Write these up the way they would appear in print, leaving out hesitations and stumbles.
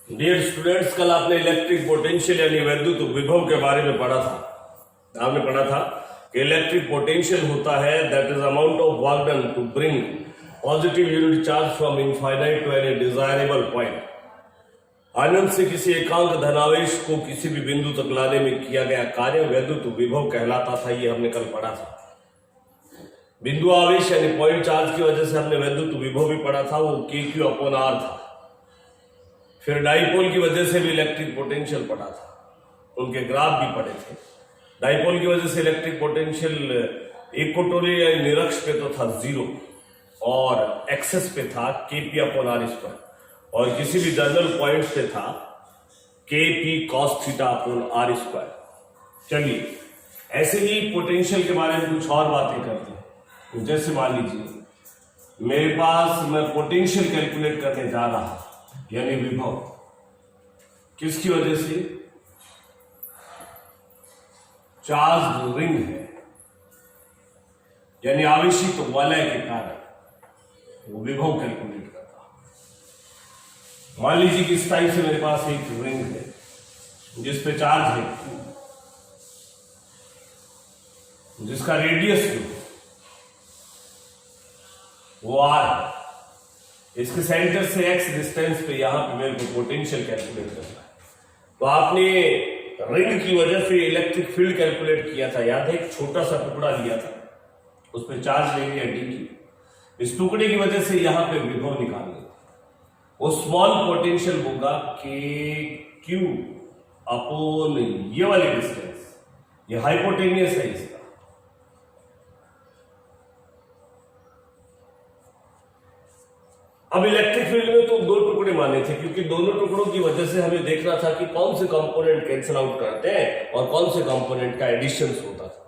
Dear students, कल आपने electric potential यानी विद्युत विभव के बारे में पढ़ा था। आपने पढ़ा था कि इलेक्ट्रिक पोटेंशियल होता है that is amount of work done to bring positive unit charge from infinite to any desirable point. अनंत से किसी एकांक धनावेश को किसी भी बिंदु तक लाने में किया गया कार्य विद्युत विभव कहलाता था। ये हमने कल पढ़ा था। बिंदु आवेश यानी पॉइंट चार्ज की वजह से हमने विद्युत विभव भी पढ़ा था, वो KQ/R था। फिर डाइपोल की वजह से भी इलेक्ट्रिक पोटेंशियल पढ़ा था, उनके ग्राफ भी पढ़े थे। डाइपोल की वजह से इलेक्ट्रिक पोटेंशियल इक्वेटोरियल या निरक्ष पे तो था 0 और एक्सेस पे था KP/R², और किसी भी जनरल पॉइंट पे था KP cos θ/R²। चलिए, ऐसे ही पोटेंशियल के बारे में कुछ और बातें करते हैं। जैसे मान लीजिए मेरे पास मैं पोटेंशियल कैलकुलेट करने जा रहा यानी विभव, किसकी वजह से? चार्ज रिंग है यानी आवेशित वलय के कारण वो विभव कैलकुलेट करता। मान लीजिए कि इस टाइप से मेरे पास एक रिंग है जिस पे चार्ज है, जिसका रेडियस जो वो R है। इसके सेंटर से x डिस्टेंस पे यहां पे मेरे को पोटेंशियल कैलकुलेट करना है। तो आपने रिंग की वजह से इलेक्ट्रिक फील्ड कैलकुलेट किया था, याद है? एक छोटा सा टुकड़ा लिया था, उस पर चार्ज ले लिया d। इस टुकड़े की वजह से यहां पे विभव निकाल लिया। वो स्मॉल पोटेंशियल होगा KQ अपॉन ये वाली डिस्टेंस, ये हाइपोटेनियस है इसका। अब इलेक्ट्रिक फील्ड में तो दो टुकड़े माने थे, क्योंकि दोनों टुकड़ों की वजह से हमें देखना था कि कौन से कंपोनेंट कैंसिल आउट करते हैं और कौन से कंपोनेंट का एडिशन होता था।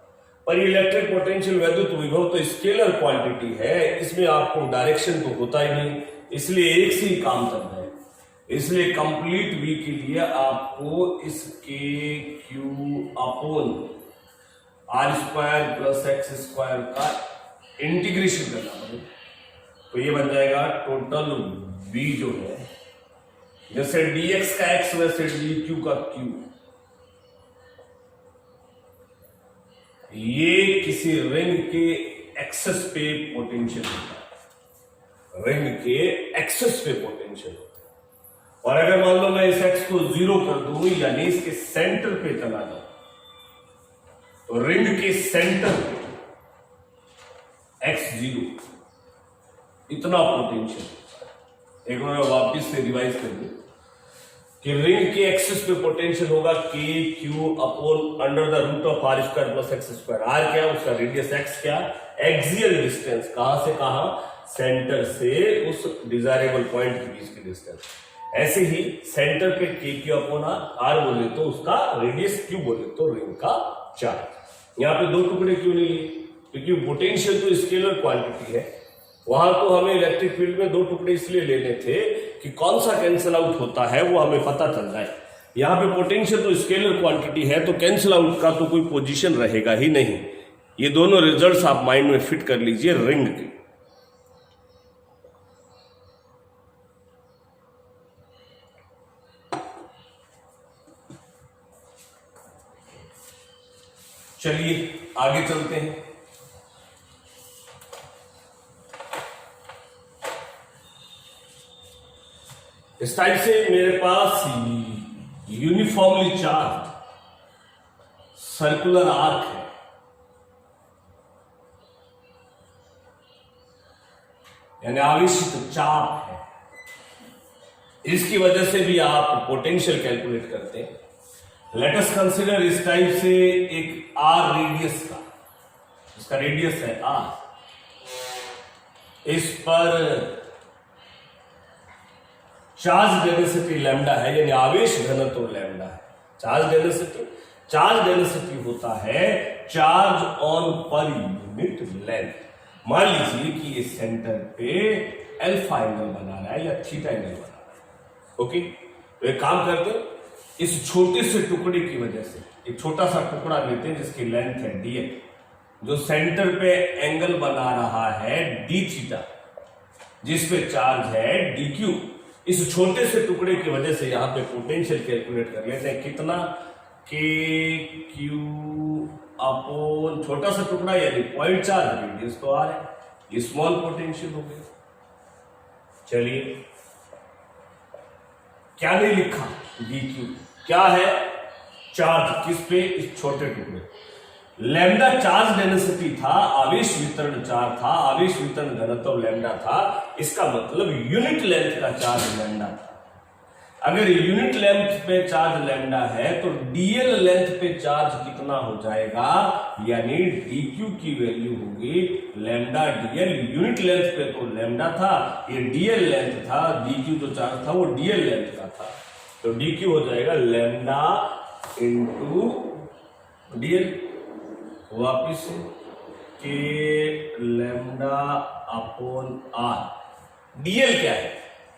पर इलेक्ट्रिक पोटेंशियल विद्युत विभव तो स्केलर क्वांटिटी है, इसमें आपको डायरेक्शन तो होता ही नहीं, इसलिए एक से ही काम करना है। इसलिए कंप्लीट V के लिए आपको इस KQ/R² + x² का इंटीग्रेशन करना पड़ेगा। तो ये बन जाएगा टोटल V जो है, जैसे dx का x वैसे dq का q। ये किसी रिंग के एक्सेस पे पोटेंशियल होता है, रिंग के एक्सेस पे पोटेंशियल होता है। और अगर मान लो मैं इस x को 0 कर दूं यानी इसके सेंटर पे चला जाऊं, तो रिंग के सेंटर पे x0 इतना पोटेंशियल। एक बार वापिस से रिवाइज कर दूं कि रिंग के एक्सिस पे पोटेंशियल होगा KQ/√R² + x²। R क्या है? उसका रेडियस, x क्या? Axial distance. कहां से कहां? सेंटर से उस डिजायरेबल पॉइंट के बीच की डिस्टेंस। ऐसे ही सेंटर पे KQ/R बोले तो उसका रेडियस Q बोले तो रिंग का चार्ज। यहां पे दो टुकड़े क्यों नहीं लिए? क्योंकि पोटेंशियल तो स्केलर क्वांटिटी है। वहां तो हमें इलेक्ट्रिक फील्ड में दो टुकड़े इसलिए लेने थे कि कौन सा कैंसिल आउट होता है वो हमें पता चल जाए। यहां पे पोटेंशियल तो स्केलर क्वांटिटी है, तो कैंसिल आउट का तो कोई पोजीशन रहेगा ही नहीं। ये दोनों रिजल्ट्स आप माइंड में फिट कर लीजिए रिंग के। चलिए आगे चलते हैं। इस टाइप से मेरे पास यूनिफॉर्मली चार्ज सर्कुलर आर्क है, यानी आवेशित चाप है। इसकी वजह से भी आप पोटेंशियल कैलकुलेट करते हैं। लेट अस कंसीडर इस टाइप से एक R रेडियस का, इसका रेडियस है R, इस पर चार्ज डेंसिटी लैम्डा है, यानी आवेश घनत्व लैम्डा है। चार्ज डेंसिटी होता है charge on per unit length. मान लीजिए कि ये सेंटर पे अल्फा एंगल बना रहा है या थीटा एंगल बना रहा है। ओके, तो एक काम करते हैं, इस छोटे से टुकड़े की वजह से एक छोटा सा टुकड़ा लेते हैं जिसकी लेंथ है dx, जो सेंटर पे एंगल बना रहा है d थीटा, जिस पे चार्ज है dq। इस छोटे से टुकड़े की वजह से यहाँ पे पोटेंशियल कैलकुलेट कर लेते हैं, कितना के क्यू अपॉन छोटा सा टुकड़ा यानी पॉइंट चार्ज, रेडियस तो आर है, ये स्मॉल पोटेंशियल हो गया। चलिए क्या नहीं लिखा, डी क्यू क्या है, चार्ज किस पे, इस छोटे टुकड़े। लैम्डा चार्ज डेंसिटी था, आवेश वितरण चार्ज था, आवेश वितरण घनत्व लैम्डा था, इसका मतलब यूनिट लेंथ का चार्ज लैम्डा था। अगर यूनिट लेंथ पे चार्ज लैम्डा है तो डीएल लेंथ पे चार्ज कितना हो जाएगा, यानी डीक्यू की वैल्यू होगी लैम्डा डीएल। यूनिट लेंथ पे तो लैम्डा था, ये डीएल लेंथ था, डीक्यू जो चार्ज था वो डीएल लेंथ का था, तो डीक्यू हो जाएगा लैम्डा इंटू डीएल। वापिस के लैम्डा अपॉन आर। डीएल क्या है,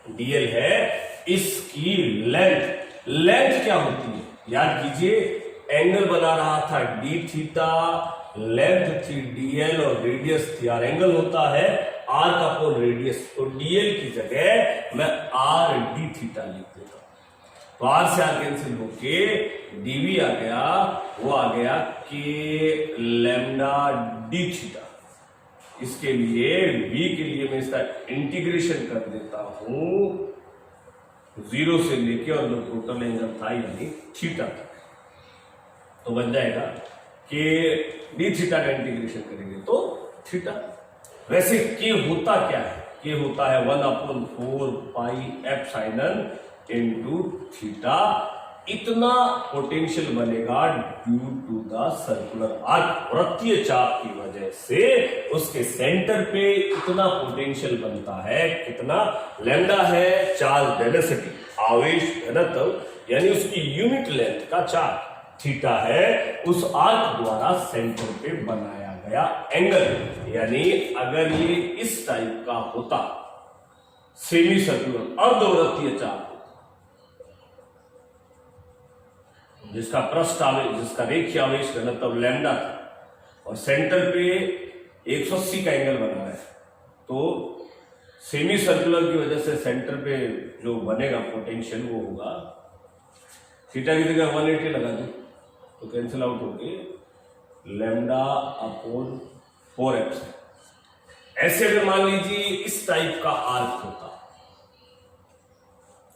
डीएल है इसकी लेंथ। लेंथ क्या होती है, याद कीजिए, एंगल बना रहा था डी थीटा, लेंथ थी डीएल और रेडियस थी आर। एंगल होता है आर का अपॉन रेडियस, तो डीएल की जगह मैं आर डी थीटा लिख देता हूं, तो आर से आर कैंसिल होके डीवी आ गया, वो आ गया के लैम्डा डी थीटा। इसके लिए v के लिए मैं इसका इंटीग्रेशन कर देता हूं 0 से लेके और जो टोटल एंगल था यानी थीटा तक, तो बन जाएगा कि डी थीटा का इंटीग्रेशन करेंगे तो थीटा। वैसे के होता क्या है, के होता है 1/4 पाई एप्सिलॉन इनटू थीटा। इतना पोटेंशियल बनेगा due to the circular arc, वृत्तीय चाप की वजह से उसके सेंटर पे इतना पोटेंशियल बनता है। कितना, लैम्डा है चार्ज डेंसिटी, आवेश घनत्व यानी उसकी यूनिट लेंथ का चार्ज, थीटा है उस आर्क द्वारा सेंटर पे बनाया गया एंगल। यानी अगर ये इस टाइप का होता, सेमी सर्कुलर अर्धवृत्तीय चाप, जिसका पृष्ठ आवेश, जिसका रेखीय आवेश घनत्व लैम्डा था और सेंटर पे 180 का एंगल बना है, तो सेमी सर्कुलर की वजह से सेंटर पे जो बनेगा पोटेंशियल वो होगा, थीटा की जगह 180 लगा दो तो कैंसिल आउट होके लैम्डा अपॉन 4 एप्सिलॉन। ऐसे अगर मान लीजिए इस टाइप का आर्क होता,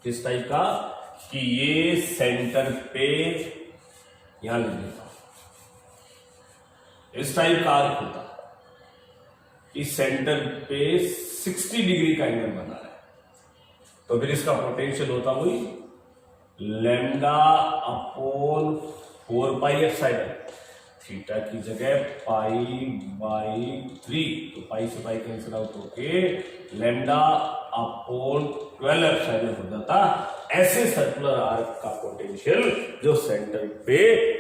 किस टाइप का, कि ये सेंटर पे यहां लिख देता हूं, इस टाइप का आर्क होता, इस सेंटर पे 60 डिग्री का एंगल बना है, तो फिर इसका पोटेंशियल होता वही lambda upon 4 pi epsilon, theta की जगह पाई बाई 3, तो पाई से पाई कैंसिल आउट होके लैम्डा अपॉन 12 एप्सिलॉन हो जाता। ऐसे सर्कुलर आर्क का पोटेंशियल जो सेंटर पे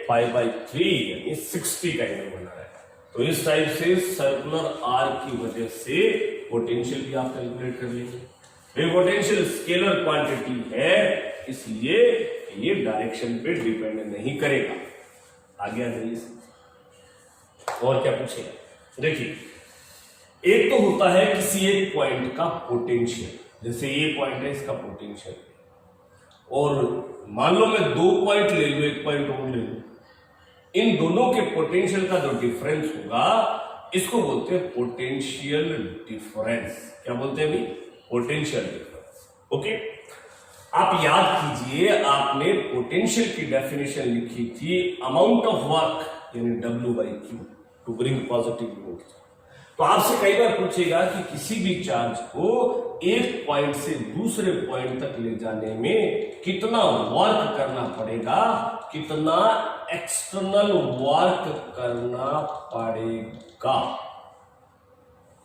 5/3 यानी 60 का एंगल बना है, तो इस टाइप से सर्कुलर आर्क की वजह से पोटेंशियल भी आप कैलकुलेट कर लेंगे। पोटेंशियल स्केलर क्वांटिटी है, इसलिए ये डायरेक्शन पे डिपेंड नहीं करेगा। आगे आ जाइए, और क्या पूछेगा, देखिए एक तो होता है किसी एक पॉइंट का पोटेंशियल, जैसे ये पॉइंट है इसका पोटेंशियल, और मान लो मैं 2 पॉइंट ले लूं, 1 पॉइंट और ले लूं, इन दोनों के पोटेंशियल का जो डिफरेंस होगा इसको बोलते हैं पोटेंशियल डिफरेंस। क्या बोलते हैं अभी, पोटेंशियल डिफरेंस। ओके, आप याद कीजिए आपने पोटेंशियल की डेफिनेशन लिखी थी अमाउंट ऑफ वर्क यानी W/Q to bring positive load. तो आपसे कई बार पूछेगा कि किसी भी चार्ज को एक पॉइंट से दूसरे पॉइंट तक ले जाने में कितना वर्क करना पड़ेगा, कितना एक्सटर्नल वर्क करना पड़ेगा।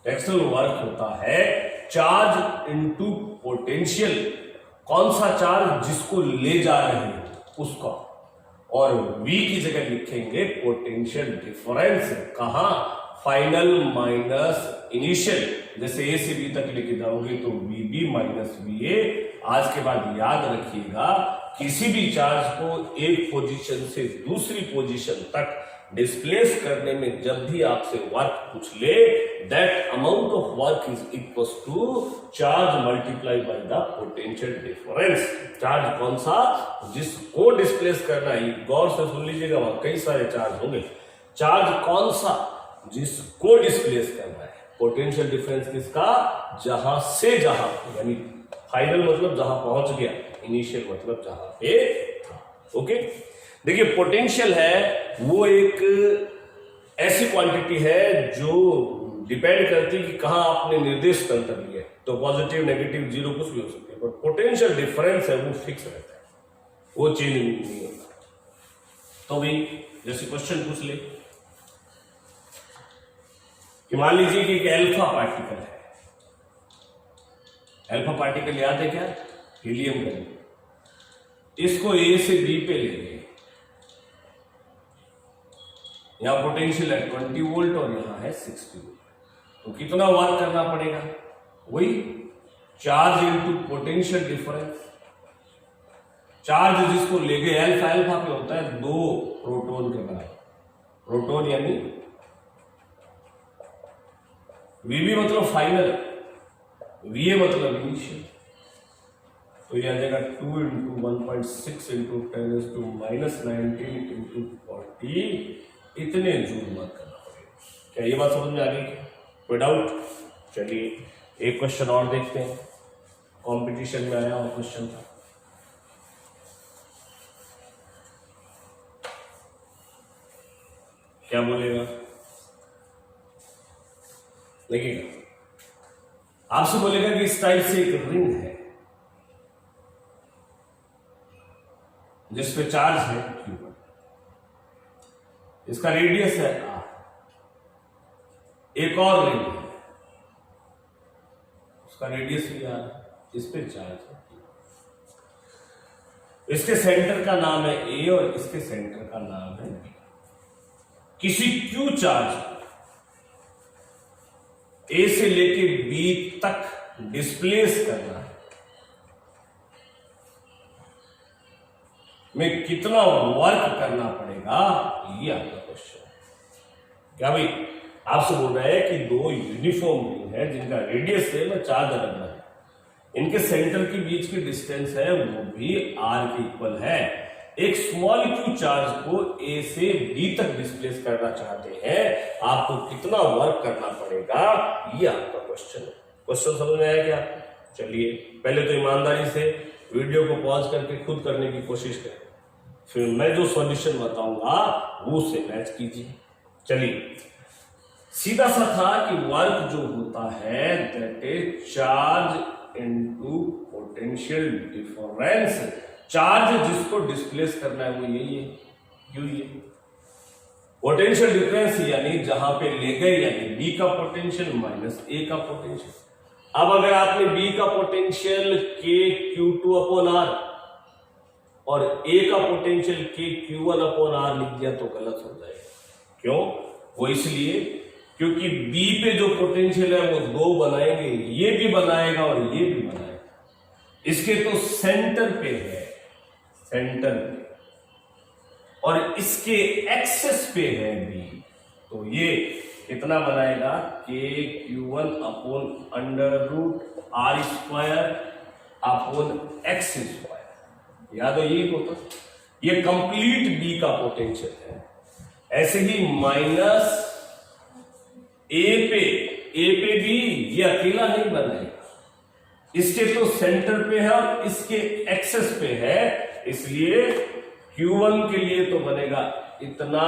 एक्सटर्नल वर्क होता है चार्ज इनटू पोटेंशियल, कौन सा चार्ज जिसको ले जा रहे हैं उसका, और V की जगह लिखेंगे पोटेंशियल डिफरेंस। कहां, फाइनल माइनस इनिशियल, जैसे ए से बी तक लेके जाओगे तो VB माइनस VA। आज के बाद याद रखिएगा किसी भी चार्ज को एक पोजीशन से दूसरी पोजीशन तक डिस्प्लेस करने में जब भी आपसे वर्क पूछ ले, that amount of work is equal to charge multiply by the potential difference. Charge कौन सा? जिसको डिस्प्लेस करना है, गौर से सुन लीजिएगा, वहां कई सारे चार्ज होंगे। चार्ज कौन सा? जिसको डिस्प्लेस करना है। पोटेंशियल डिफरेंस किसका? जहां से जहां, यानी फाइनल मतलब जहां पहुंच गया, इनिशियल मतलब जहां पे था। ओके, देखिए पोटेंशियल है वो एक ऐसी क्वांटिटी है जो डिपेंड करती है कि कहां आपने निर्देश तंत्र लिया है। तो पॉजिटिव, नेगेटिव, जीरो कुछ भी हो सकती है, बट पोटेंशियल डिफरेंस है वो फिक्स रहता है, वो चेंज नहीं होता। तो भी जैसे क्वेश्चन पूछ ले कि मान लीजिए कि एक अल्फा पार्टिकल है। अल्फा पार्टिकल याद है क्या? Helium gas. इसको ए से बी पे ले गए, यहां पोटेंशियल है 20 वोल्ट और यहां है 60 वोल्ट। तो कितना वर्क करना पड़ेगा? वही charge into potential difference. Charge जिसको ले गए अल्फा, अल्फा पे होता है 2 प्रोटॉन के बराबर। प्रोटॉन यानी वीबी मतलब फाइनल, वीए मतलब इनिशियल। तो यह आ जाएगा 2 इंटू 1.6 इंटू 10⁻⁻19 इंटू 40, इतने जूल वर्क करना पड़ेगा। क्या ये बात समझ में आ गई? कोई डाउट? चलिए एक क्वेश्चन और देखते हैं, कंपटीशन में आया हुआ क्वेश्चन था। क्या बोलेगा? देखिएगा, आपसे बोलेगा कि इस टाइप से एक रिंग है जिसपे चार्ज है Q1, इसका रेडियस है R। एक और रिंग है, उसका रेडियस भी R, इस पे चार्ज है Q। इसके सेंटर का नाम है A और इसके सेंटर का नाम है B। किसी Q चार्ज A से लेके B तक डिस्प्लेस करना है, में कितना वर्क करना पड़ेगा, ये आपका क्वेश्चन है। क्या भाई आपसे बोल रहा है कि 2 यूनिफॉर्म रिंग है जिनका रेडियस सेम है, चार्ज अलग अलग है, इनके सेंटर के बीच की डिस्टेंस है वो भी R के इक्वल है। एक स्मॉल Q चार्ज को A से B तक डिस्प्लेस करना चाहते हैं, आपको कितना वर्क करना पड़ेगा, ये आपका क्वेश्चन है। क्वेश्चन समझ में आया क्या? चलिए पहले तो ईमानदारी से वीडियो को पॉज करके खुद करने की कोशिश करें, फिर मैं जो सॉल्यूशन बताऊंगा वो से मैच कीजिए। चलिए सीधा सा था कि वर्क जो होता है that is charge into potential difference. Charge जिसको डिस्प्लेस करना है वो यही है, क्यों ये पोटेंशियल डिफरेंस यानी जहां पे ले गए, यानी बी का पोटेंशियल माइनस ए का पोटेंशियल। अब अगर आपने बी का पोटेंशियल के Q2 अपॉन आर और ए का पोटेंशियल के Q1 अपॉन आर लिख दिया तो गलत हो जाएगा। क्यों? वो इसलिए क्योंकि बी पे जो पोटेंशियल है वो 2 बनाएंगे, ये भी बनाएगा और ये भी बनाएगा। इसके तो सेंटर पे है, सेंटर पे, और इसके एक्सेस पे है बी, तो ये कितना बनाएगा? के Q1 upon √R² upon X²। याद हो यही होता, ये कंप्लीट बी का पोटेंशियल है। ऐसे ही माइनस ए पे भी ये अकेला नहीं बनाएगा, इसके तो सेंटर पे है और इसके एक्सेस पे है, इसलिए Q1 के लिए तो बनेगा इतना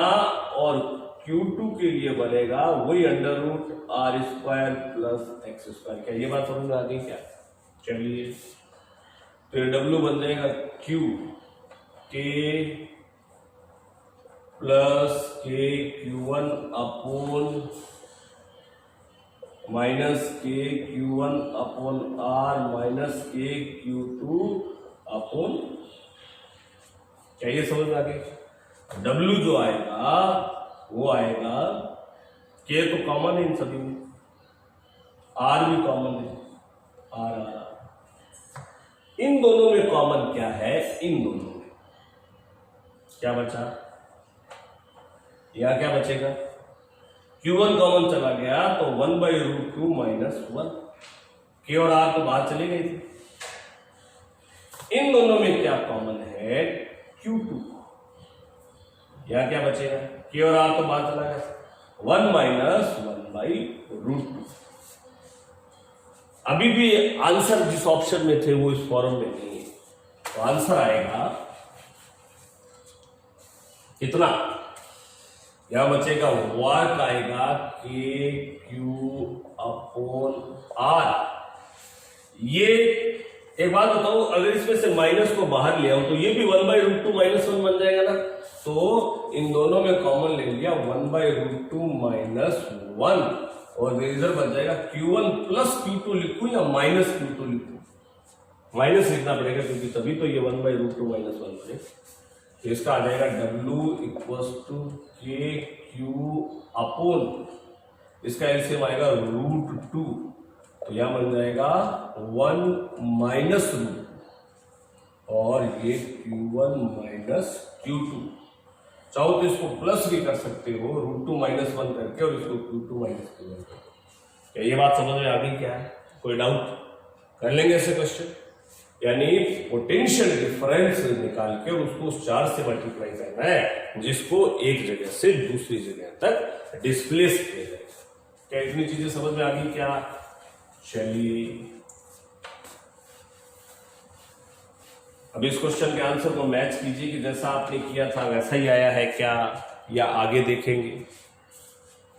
और Q2 के लिए बनेगा वही √R² प्लस X²। क्या ये बात समझ में आ गई क्या? चलिए तो ये W बन जाएगा Q के प्लस के Q1 अपॉन माइनस के Q1 अपॉन R माइनस के Q2 अपॉन, क्या ये समझ में आ गई? W जो आएगा वो आएगा, K तो कॉमन है इन सभी में, R भी कॉमन है, R। इन दोनों में कॉमन क्या है? इन दोनों में क्या बचा? यहाँ क्या बचेगा, Q1 कॉमन चला गया तो 1/√2 - 1, K और R तो बाहर चले गए थे। इन दोनों में क्या कॉमन है, Q2। यहाँ क्या बचेगा, K और R तो बाहर चला गया, 1 - 1/√2। अभी भी आंसर जिस ऑप्शन में थे वो इस फॉर्म में नहीं है, तो आंसर आएगा कितना, यहां बचेगा वर्क आएगा KQ/R। ये एक बात बताओ, अगर इसमें से माइनस को बाहर ले आओ तो ये भी 1/√2 - 1 बन जाएगा ना। तो इन दोनों में कॉमन ले लिया 1/√2 - 1 और रिजल्ट बन जाएगा Q1 + Q2 लिखूं या -Q2 लिखूं, माइनस लिखना पड़ेगा क्योंकि तभी तो ये 1/√2 - 1 बने। तो इसका आ जाएगा W = KQ/, इसका एलसीएम आएगा √2, तो यहां बन जाएगा 1 - √2 और ये Q1 - Q2। चाहो तो इसको प्लस भी कर सकते हो, √2 - 1 करके, और इसको Q2 - Q1 करके। ये बात समझ में आ गई क्या है, कोई डाउट, कर लेंगे ऐसे क्वेश्चन। यानी पोटेंशियल डिफरेंस निकाल के और उसको उस चार्ज से मल्टीप्लाई करना है जिसको एक जगह से दूसरी जगह तक डिस्प्लेस किया जाए। क्या इतनी चीजें समझ में आ गई क्या? चलिए अब इस क्वेश्चन के आंसर को मैच कीजिए कि जैसा आपने किया था वैसा ही आया है क्या, या आगे देखेंगे।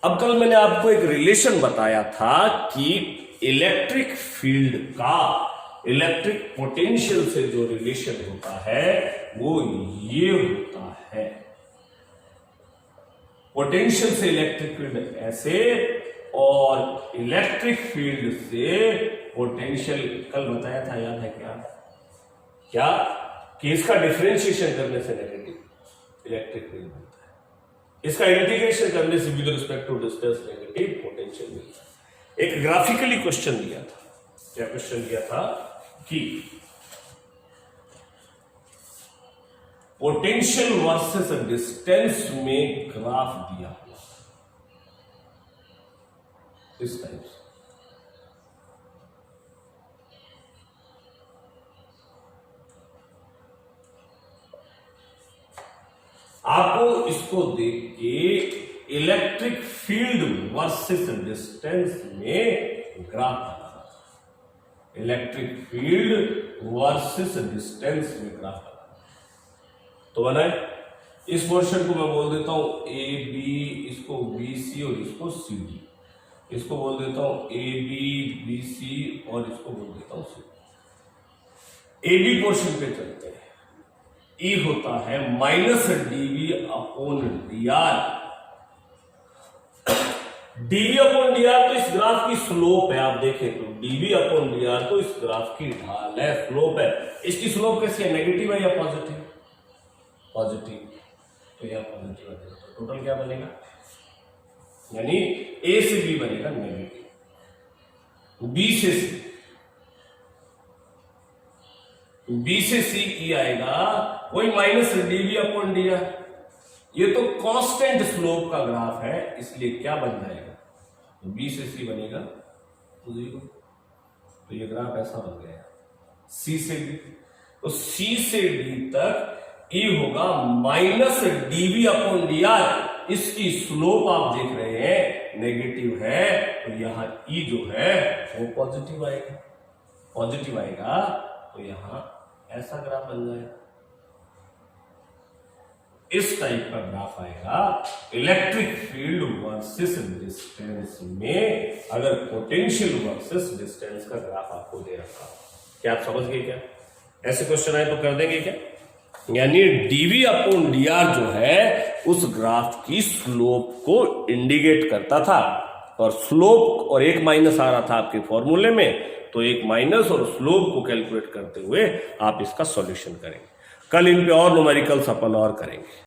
अब कल मैंने आपको एक रिलेशन बताया था कि इलेक्ट्रिक फील्ड का इलेक्ट्रिक पोटेंशियल से जो रिलेशन होता है वो ये होता है, पोटेंशियल से इलेक्ट्रिक फील्ड ऐसे और इलेक्ट्रिक फील्ड से पोटेंशियल, कल बताया था, याद है क्या कि इसका डिफरेंशिएशन करने से नेगेटिव इलेक्ट्रिक फील्ड मिलता है, इसका इंटीग्रेशन करने से with respect to distance negative potential मिलता है। एक ग्राफिकली क्वेश्चन दिया था, क्या क्वेश्चन दिया था कि पोटेंशियल वर्सेस डिस्टेंस में ग्राफ दिया हुआ इस टाइप से, आपको इसको देख के इलेक्ट्रिक फील्ड वर्सेस डिस्टेंस में ग्राफ बनाना, इलेक्ट्रिक फील्ड वर्सेस डिस्टेंस में ग्राफ बनाना। तो बनाए, इस पोर्शन को मैं बोल देता हूं ए बी, इसको बी सी और इसको सी डी, इसको बोल देता हूं ए बी बी सी और इसको बोल देता हूं C D. A B portion पे चलते हैं। E होता है -dV/dr। dV/dr तो इस ग्राफ की स्लोप है, आप देखें तो dV/dr तो इस ग्राफ की ढाल है, स्लोप है। इसकी स्लोप कैसी है, नेगेटिव है या पॉजिटिव? पॉजिटिव, तो यह पॉजिटिव है। तो टोटल क्या बनेगा, यानी A से B बनेगा नेगेटिव, B से C, B से C E आएगा वही -dV/dr। ये तो कांस्टेंट स्लोप का ग्राफ है, इसलिए क्या बन जाएगा, तो B से C बनेगा 0। तो ये ग्राफ ऐसा बन गया, C से D, तो C से D तक E होगा -dV/dr। इसकी स्लोप आप देख रहे हैं नेगेटिव है, तो यहां E जो है वो पॉजिटिव आएगा, पॉजिटिव आएगा तो यहां ऐसा ग्राफ बन जाएगा, इस टाइप का ग्राफ आएगा। इलेक्ट्रिक फील्ड वर्सेस डिस्टेंस में अगर पोटेंशियल वर्सेस डिस्टेंस का ग्राफ आपको दे रखा, क्या आप समझ गए क्या? ऐसे क्वेश्चन आए तो कर देंगे क्या? यानी dV/dr जो है उस ग्राफ की स्लोप को इंडिकेट करता था, और स्लोप और एक माइनस आ रहा था आपके फॉर्मूले में, तो एक माइनस और स्लोप को कैलकुलेट करते हुए आप इसका सॉल्यूशन करेंगे। कल इन पे और न्यूमेरिकल्स अपन और करेंगे।